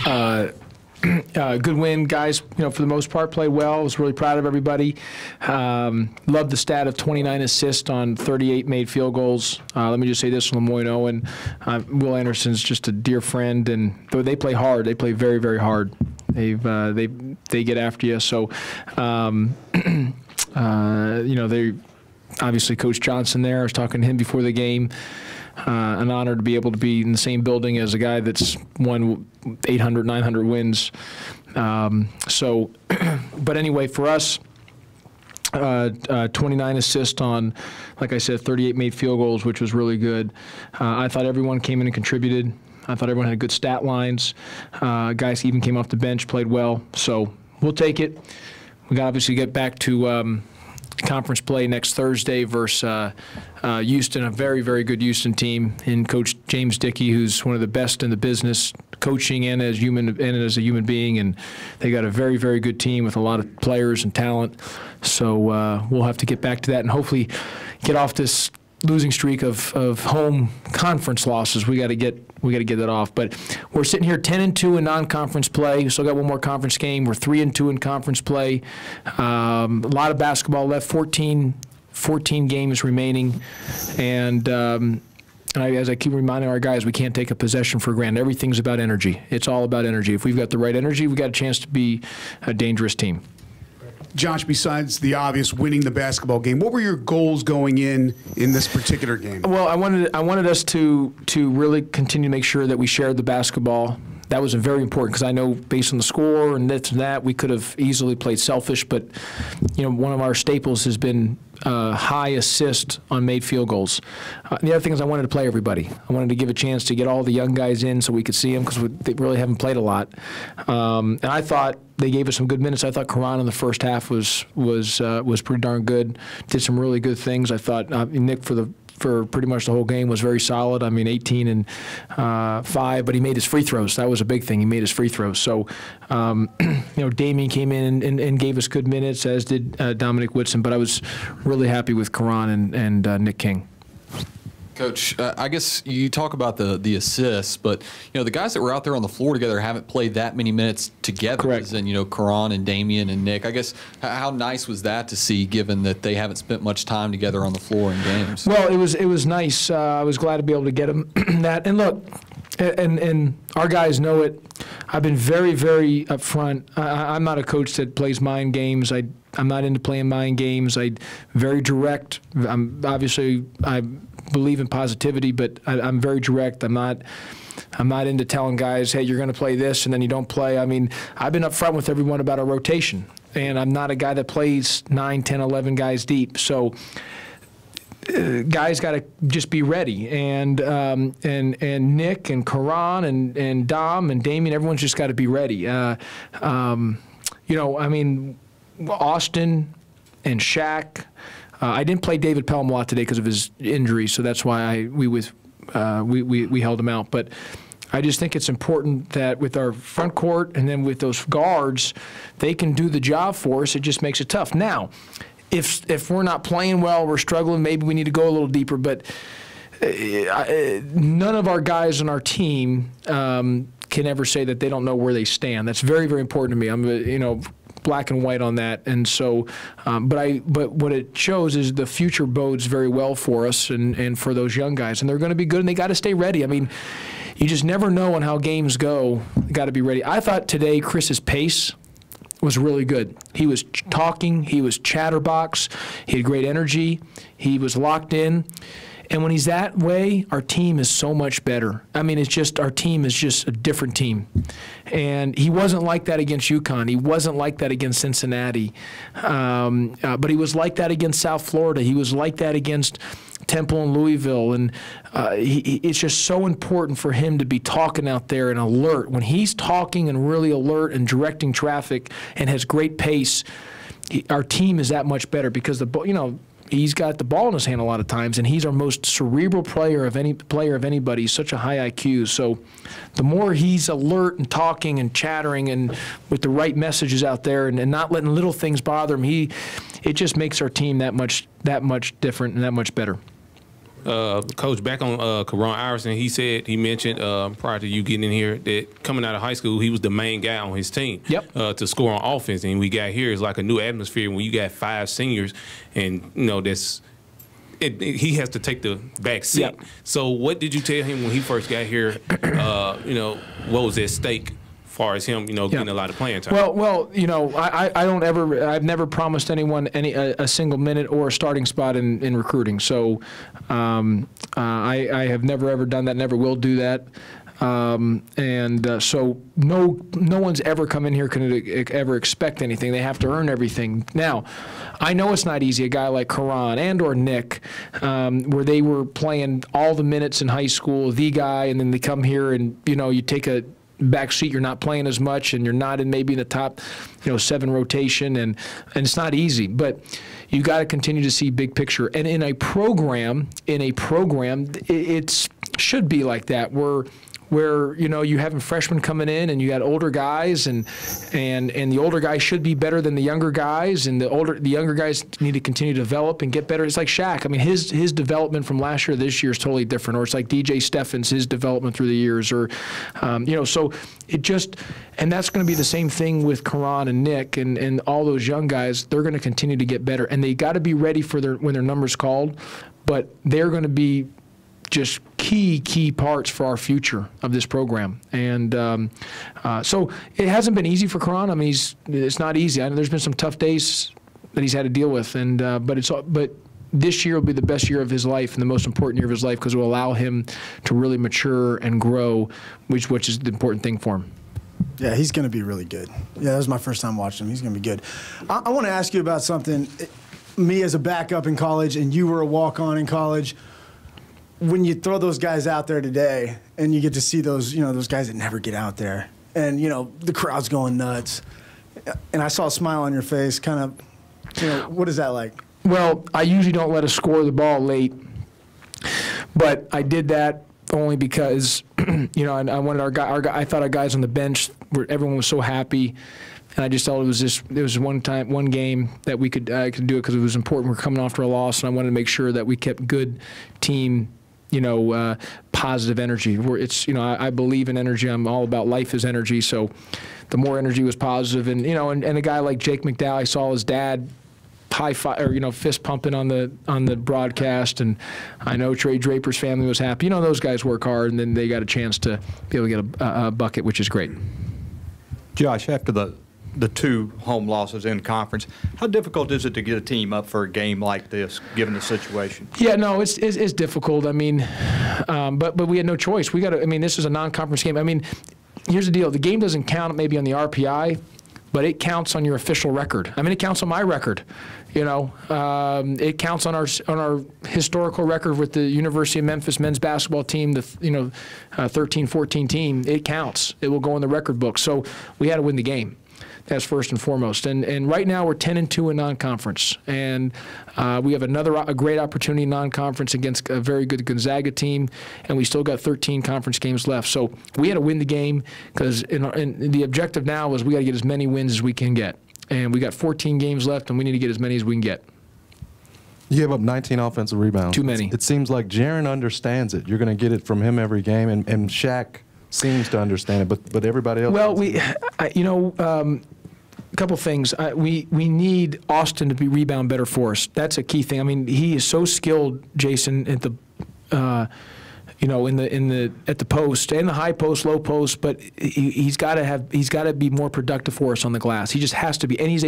Good win, guys. You know, for the most part, played well. I was really proud of everybody. Loved the stat of 29 assists on 38 made field goals. Let me just say this from LeMoyne-Owen. Will Anderson's just a dear friend, and though they play hard, they play very, very hard. They get after you. So, you know, they obviously Coach Johnson there. I was talking to him before the game. An honor to be able to be in the same building as a guy that's won 800, 900 wins. But anyway, for us, 29 assists on, like I said, 38 made field goals, which was really good. I thought everyone came in and contributed. I thought everyone had good stat lines. Guys even came off the bench, played well. So we'll take it. We got to obviously get back to conference play next Thursday versus Houston, a very, very good Houston team, and Coach James Dickey, who's one of the best in the business, coaching and as a human being, and they got a very, very good team with a lot of players and talent. So we'll have to get back to that and hopefully get off this losing streak of home conference losses. We got to get that off. But we're sitting here 10-2 in non-conference play. We still got one more conference game. We're 3-2 in conference play. A lot of basketball left. 14 games remaining, and as I keep reminding our guys, we can't take a possession for granted. Everything's about energy. It's all about energy. If we've got the right energy, we've got a chance to be a dangerous team. Josh, besides the obvious winning the basketball game, what were your goals going in this particular game? Well, I wanted us to really continue to make sure that we shared the basketball. That was very important because I know based on the score and this and that, we could have easily played selfish. But you know, one of our staples has been high assist on made field goals. The other thing is I wanted to play everybody. I wanted to give a chance to get all the young guys in so we could see them because they really haven't played a lot. And I thought they gave us some good minutes. I thought Karan in the first half was pretty darn good. Did some really good things. I thought Nick for pretty much the whole game was very solid. I mean, 18 and 5, but he made his free throws. That was a big thing. He made his free throws. So, you know, Damian came in and gave us good minutes, as did Dominic Whitson. But I was really happy with Karan and Nick King. Coach, I guess you talk about the assists, but you know the guys that were out there on the floor together haven't played that many minutes together. Correct. As in, you know, Karan and Damian and Nick. I guess how nice was that to see, given that they haven't spent much time together on the floor in games? Well, it was nice. I was glad to be able to get them that. And look, and our guys know it. I've been very, very upfront. I'm not a coach that plays mind games. I'm not into playing mind games. I'm very direct. I believe in positivity, but I'm very direct. I'm not into telling guys, hey, you're going to play this, and then you don't play. I mean, I've been upfront with everyone about a rotation, and I'm not a guy that plays 9, 10, 11 guys deep. So guys got to just be ready, and Nick and Karan and Dom and Damian, everyone's just got to be ready. You know, I mean, Austin and Shaq. I didn't play David Pelham a lot today because of his injury, so that's why we held him out. But I just think it's important that with our front court and then with those guards, they can do the job for us. It just makes it tough. Now, if we're not playing well, we're struggling, maybe we need to go a little deeper. But none of our guys on our team can ever say that they don't know where they stand. That's very, very important to me. I'm, you know, black and white on that, and so, but what it shows is the future bodes very well for us and for those young guys, and they're going to be good, and they got to stay ready. I mean, you just never know on how games go. Got to be ready. I thought today Chris's pace was really good. He was talking, he was chatterbox, he had great energy, he was locked in. And when he's that way, our team is so much better. I mean, it's just, our team is just a different team. And he wasn't like that against UConn. He wasn't like that against Cincinnati. But he was like that against South Florida. He was like that against Temple and Louisville. And it's just so important for him to be talking out there and alert. When he's talking and really alert and directing traffic and has great pace, our team is that much better because you know, he's got the ball in his hand a lot of times, and he's our most cerebral player of anybody. He's such a high IQ. So the more he's alert and talking and chattering and with the right messages out there and not letting little things bother him, it just makes our team that much different and that much better. Coach, back on Karan Iverson, he mentioned prior to you getting in here that coming out of high school, he was the main guy on his team. Yep. To score on offense. And we got here is like a new atmosphere when you got 5 seniors, and he has to take the back seat. Yep. So what did you tell him when he first got here? What was at stake? Far as him, getting a lot of playing time. Well, I've never promised anyone a single minute or a starting spot in recruiting. So I have never ever done that, never will do that. So no one's ever come in here can ever expect anything. They have to earn everything. Now, I know it's not easy. A guy like Karan and or Nick, where they were playing all the minutes in high school, the guy, and then they come here and you take a back seat, you're not playing as much, and you're not maybe in the top 7 rotation, and it's not easy. But you got to continue to see big picture. And in a program, it should be like that, where you have freshmen coming in and you got older guys, and the older guys should be better than the younger guys, and the younger guys need to continue to develop and get better. It's like Shaq. I mean, his development from last year to this year is totally different. Or it's like DJ Steffens, his development through the years, or so it just, and that's going to be the same thing with Karan and Nick and all those young guys. They're going to continue to get better, and they got to be ready for when their number's called, but they're going to be just key parts for our future of this program. And so it hasn't been easy for Karan. I mean, it's not easy. I know there's been some tough days that he's had to deal with, but this year will be the best year of his life and the most important year of his life, because it will allow him to really mature and grow, which is the important thing for him. Yeah, he's going to be really good. Yeah, that was my first time watching him. He's going to be good. I want to ask you about something. Me as a backup in college, and you were a walk-on in college. When you throw those guys out there today, and you get to see those guys that never get out there, and the crowd's going nuts, and I saw a smile on your face, kind of, what is that like? Well, I usually don't let us score the ball late, but I did that only because I wanted I thought our guys on the bench, everyone was so happy. And I just thought it was one game that I could do it because it was important. We're coming after a loss, and I wanted to make sure that we kept good team, positive energy. I believe in energy. I'm all about life is energy. So the more energy was positive, and a guy like Jake McDowell, I saw his dad high five or fist pumping on the broadcast, and I know Trey Draper's family was happy. Those guys work hard, and then they got a chance to be able to get a bucket, which is great. Josh, after the 2 home losses in conference, how difficult is it to get a team up for a game like this, given the situation? Yeah, no, it's difficult. I mean, but we had no choice. We got to. I mean, this is a non-conference game. I mean, here's the deal: the game doesn't count maybe on the RPI, but it counts on your official record. I mean, it counts on my record. It counts on our historical record with the University of Memphis men's basketball team, the 13-14 team. It counts. It will go in the record book. So we had to win the game. That's first and foremost. And right now we're 10-2 in non-conference, and we have a great opportunity in non-conference against a very good Gonzaga team, and we still got 13 conference games left. So we had to win the game because the objective now is we got to get as many wins as we can get, and we got 14 games left, and we need to get as many as we can get. You gave up 19 offensive rebounds. Too many. It seems like Jaren understands it. You're going to get it from him every game, and Shaq seems to understand it, but everybody else. Well, a couple things. We need Austin to be rebound better for us. That's a key thing. I mean, he is so skilled, Jason, at the at the post and the high post, low post. But he's got to be more productive for us on the glass. He just has to be. And he's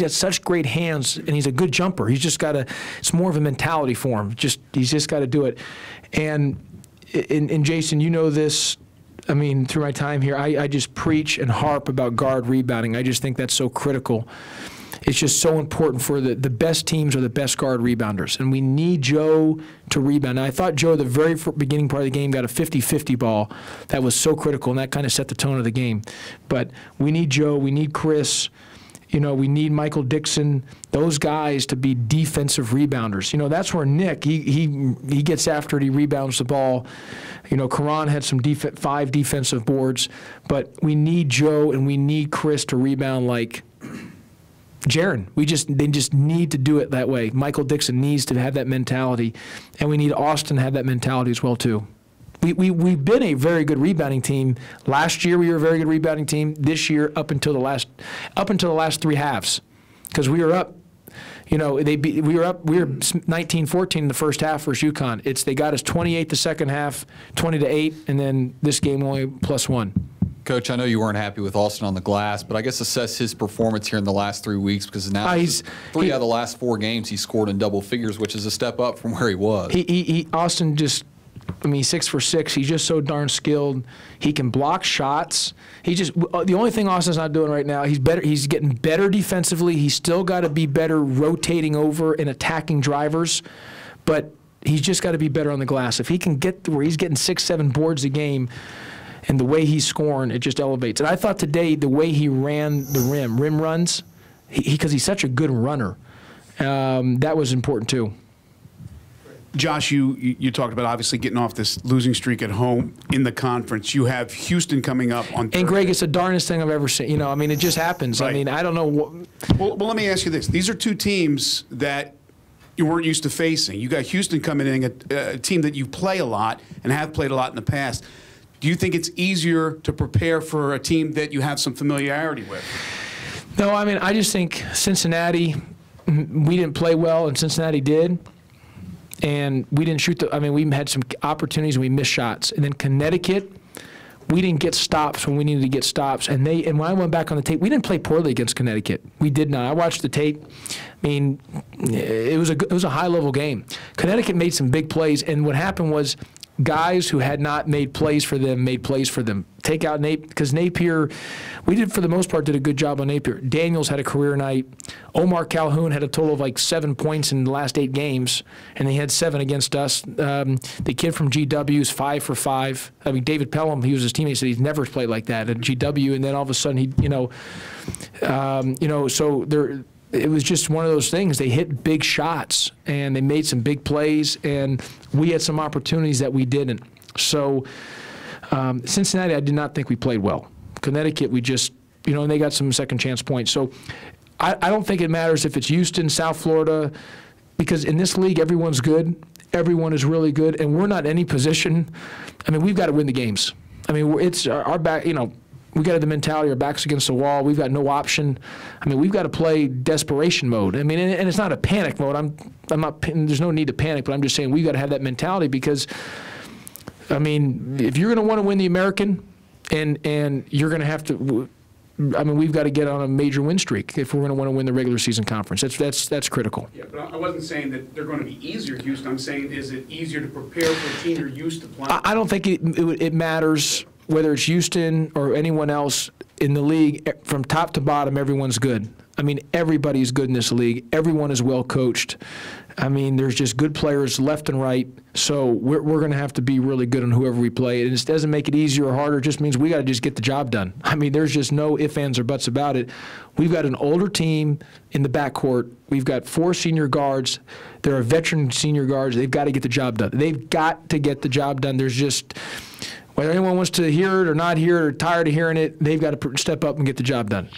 got such great hands, and he's a good jumper. He's just got to. It's more of a mentality for him. He's just got to do it. And Jason, you know this. I mean, through my time here, I just preach and harp about guard rebounding. I just think that's so critical. It's just so important for the best teams are the best guard rebounders, and we need Joe to rebound. Now, I thought Joe, the very beginning part of the game, got a 50-50 ball. That was so critical, and that kind of set the tone of the game. But we need Joe. We need Chris. We need Michael Dixon, those guys to be defensive rebounders. That's where Nick, he gets after it, he rebounds the ball. Karan had some 5 defensive boards, but we need Joe and we need Chris to rebound like Jaron. They just need to do it that way. Michael Dixon needs to have that mentality, and we need Austin to have that mentality as well too. We've been a very good rebounding team. Last year we were a very good rebounding team. This year up until the last 3 halves, because we were up. You know, we were 19-14 in the first half versus UConn. They got us 28 the second half, 20-8, and then this game only +1. Coach, I know you weren't happy with Austin on the glass, but I guess assess his performance here in the last 3 weeks, because now three out of the last 4 games he scored in double figures, which is a step up from where he was. Austin just, I mean, 6 for 6. He's just so darn skilled. He can block shots. The only thing Austin's not doing right now, he's getting better defensively. He's still got to be better rotating over and attacking drivers, but he's just got to be better on the glass. If he can get to where he's getting 6-7 boards a game, and the way he's scoring, it just elevates. And I thought today the way he ran the rim runs, because he's such a good runner, that was important too. Josh, you talked about obviously getting off this losing streak at home in the conference. You have Houston coming up on Thursday. And Greg, it's the darnest thing I've ever seen. You know, I mean, it just happens. Right. I mean, I don't know what. Well, let me ask you this. These are 2 teams that you weren't used to facing. You got Houston coming in, a team that you play a lot and have played a lot in the past. Do you think it's easier to prepare for a team that you have some familiarity with? No, I mean, I just think Cincinnati, we didn't play well, and Cincinnati did. And we didn't shoot we had some opportunities and we missed shots. And then Connecticut, we didn't get stops when we needed to get stops. And when I went back on the tape, we didn't play poorly against Connecticut. We did not. I watched the tape. I mean, it was a high-level game. Connecticut made some big plays, and what happened was guys who had not made plays for them made plays for them. Take out Napier, because Napier, we did for the most part did a good job on Napier. Daniels had a career night. Omar Calhoun had a total of like 7 points in the last 8 games, and they had 7 against us. The kid from GW is 5 for 5. I mean, David Pelham, he was his teammate, said he's never played like that at GW, and then all of a sudden so there. It was just one of those things. They hit big shots, and they made some big plays, and we had some opportunities that we didn't. So Cincinnati, I did not think we played well. Connecticut, we just, and they got some second chance points. So I don't think it matters if it's Houston, South Florida, because in this league, everyone's good. Everyone is really good, and we're not in any position. I mean, we've got to win the games. I mean, it's our back, we got the mentality, our back's against the wall. We've got no option. I mean, we've got to play desperation mode. I mean, and it's not a panic mode. I'm not. There's no need to panic, but I'm just saying we've got to have that mentality because, I mean, if you're going to want to win the American, and you're going to have to. I mean, we've got to get on a major win streak if we're going to want to win the regular season conference. That's critical. Yeah, but I wasn't saying that they're going to be easier, Houston. I'm saying, is it easier to prepare for a team you're used to playing? I don't think it matters whether it's Houston or anyone else in the league. From top to bottom, everyone's good. I mean, everybody's good in this league. Everyone is well coached. I mean, there's just good players left and right. So we're going to have to be really good on whoever we play. And it doesn't make it easier or harder. It just means we got to just get the job done. I mean, there's just no ifs, ands, or buts about it. We've got an older team in the backcourt. We've got 4 senior guards. There are veteran senior guards. They've got to get the job done. They've got to get the job done. There's just, whether anyone wants to hear it or not hear it or tired of hearing it, they've got to step up and get the job done.